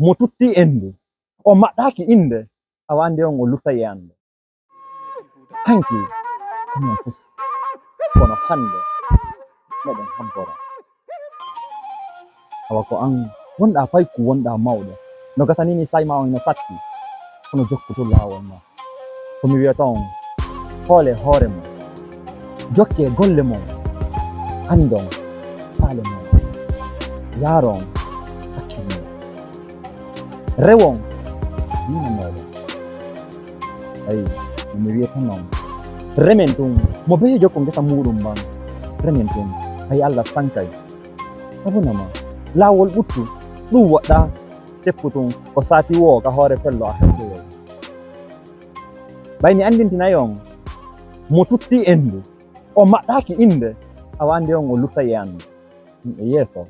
mo tutti endu o maɗɗaki inde awande on o lutta yande hanki kono fus kono hande meɗen habbora awa ko an wonɗa payku wonɗa mawɗo no gasanini sayma on no satti kono jokkuto lawol ma komi wiyata on hoole hoore mon jokke golle mon andon faale mon yaron hakkille rewon dina moɗon ayi mi wiyata noon remen ɗum mo behi jokko ngesa muɗum man remen ɗum hay Allah sankay abunama lawol ɓuttu ɗum woɗɗa seppu tun o sati wo ka hoore fello a heddoyo ɓay mi andintinayi on mo tutti endu o maɗɗaki inde awande on o lutta yande e yeeso